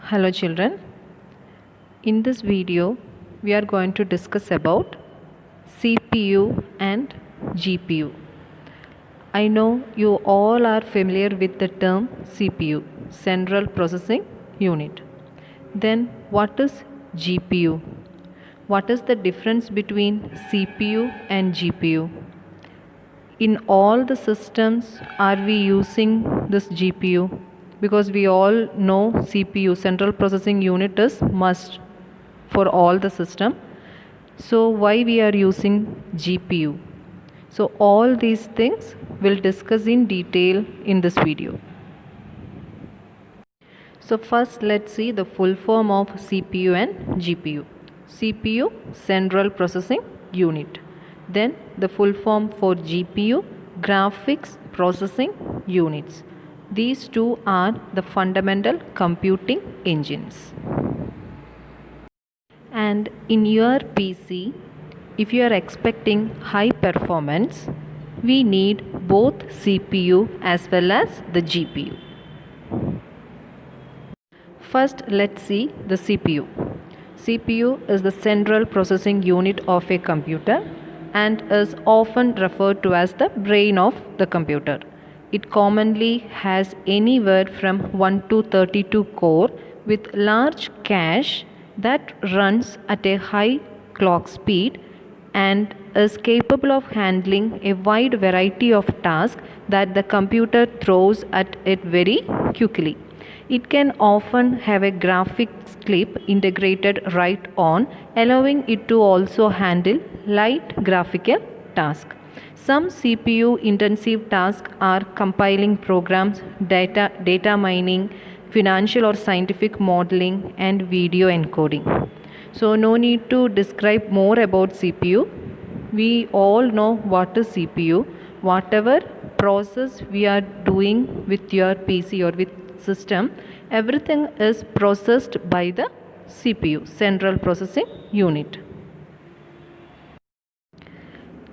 Hello children. In this video we are going to discuss about CPU and GPU. I know you all are familiar with the term CPU, Central Processing Unit. Then what is GPU? What is the difference between CPU and GPU? In all the systems are we using this GPU? Because we all know CPU, Central Processing Unit, is must for all the system. So why we are using GPU? So all these things we'll discuss in detail in this video. So first let's see the full form of CPU and GPU. CPU, Central Processing Unit. Then the full form for GPU, Graphics Processing Units. These two are the fundamental computing engines. And in your PC, if you are expecting high performance, we need both CPU as well as the GPU. First, let's see the CPU. CPU is the central processing unit of a computer and is often referred to as the brain of the computer. It commonly has anywhere from 1 to 32 core with large cache that runs at a high clock speed and is capable of handling a wide variety of tasks that the computer throws at it very quickly. It can often have a graphics chip integrated right on, allowing it to also handle light graphical tasks. Some CPU intensive tasks are compiling programs, data mining, financial or scientific modeling, and video encoding. So no need to describe more about CPU. We all know what is CPU. Whatever process we are doing with your PC or with system, everything is processed by the CPU, Central Processing Unit.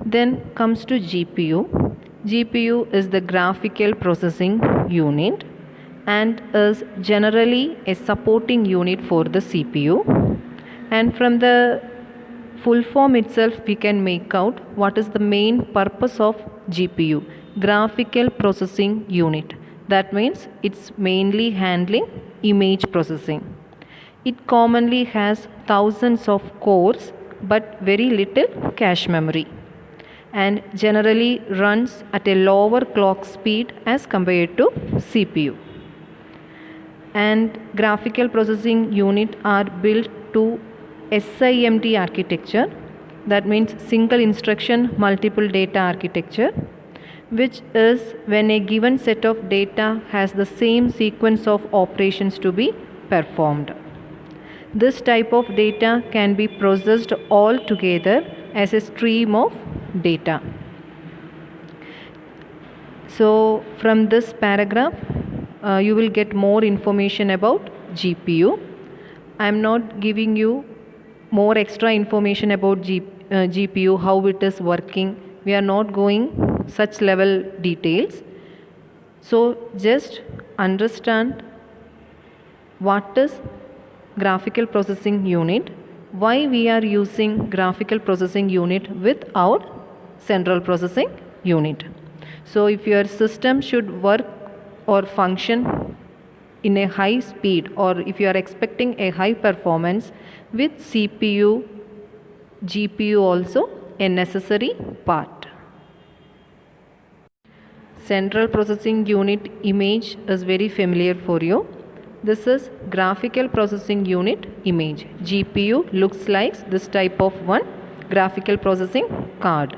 Then comes to GPU. GPU is the graphical processing unit and is generally a supporting unit for the CPU. And from the full form itself we can make out what is the main purpose of GPU, graphical processing unit. That means it's mainly handling image processing. It commonly has thousands of cores but very little cache memory and generally runs at a lower clock speed as compared to CPU. And graphical processing unit are built to SIMD architecture, that means single instruction multiple data architecture, which is when a given set of data has the same sequence of operations to be performed. This type of data can be processed all together as a stream of data. So from this paragraph you will get more information about GPU. I am not giving you more extra information about GPU, how it is working. We are not going such level details. So just understand what is graphical processing unit, why we are using graphical processing unit with our central processing unit. So if your system should work or function in a high speed, or if you are expecting a high performance, with CPU, GPU also a necessary part. Central processing unit image is very familiar for you. This is graphical processing unit image. GPU looks like this type of one graphical processing card.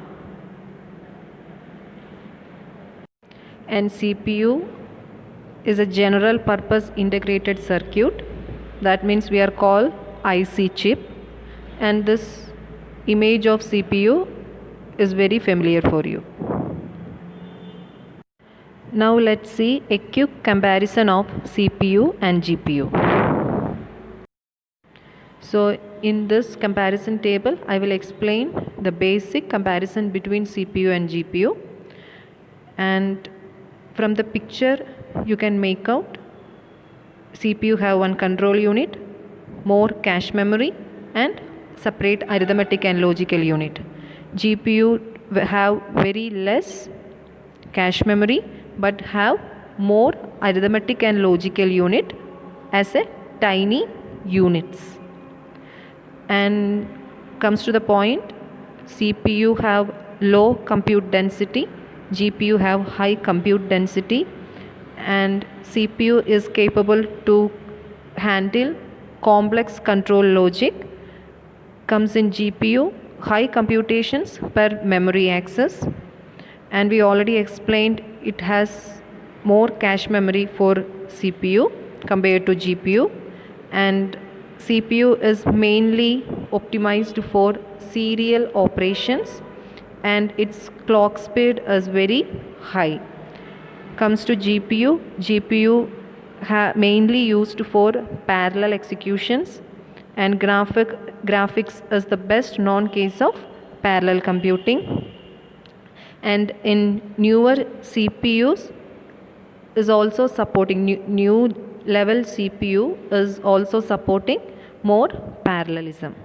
And CPU is a general purpose integrated circuit. That means we are called IC chip. And this image of CPU is very familiar for you. Now let's see a quick comparison of CPU and GPU. So in this comparison table, I will explain the basic comparison between CPU and GPU. And from the picture, you can make out CPU have one control unit, more cache memory, and separate arithmetic and logical unit. GPU have very less cache memory but have more arithmetic and logical unit as a tiny units. And comes to the point, CPU have low compute density, GPU have high compute density, and CPU is capable to handle complex control logic. Comes in GPU, high computations per memory access, and we already explained it has more cache memory for CPU compared to GPU, and CPU is mainly optimized for serial operations and its clock speed is very high. Comes to GPU mainly used for parallel executions, and graphics is the best known case of parallel computing. And in newer CPUs is also supporting new level CPU is also supporting more parallelism.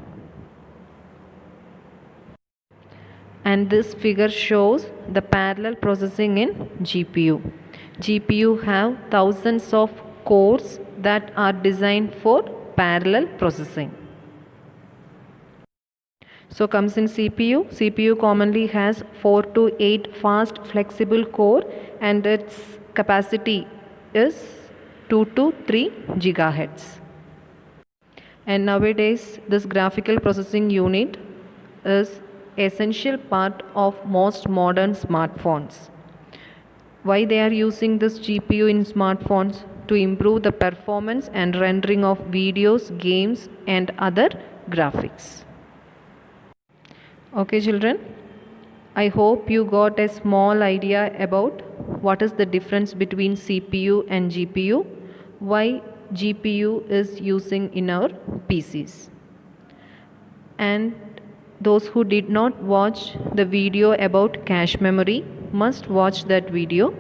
And this figure shows the parallel processing in GPU. GPU have thousands of cores that are designed for parallel processing. So comes in CPU. CPU commonly has 4 to 8 fast flexible core and its capacity is 2 to 3 gigahertz. And nowadays this graphical processing unit is essential part of most modern smartphones. Why they are using this GPU in smartphones? To improve the performance and rendering of videos, games and other graphics. Okay children, I hope you got a small idea about what is the difference between CPU and GPU, why GPU is using in our PCs. And those who did not watch the video about cache memory must watch that video.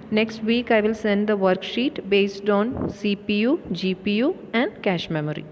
Next week I will send the worksheet based on CPU, GPU and cache memory.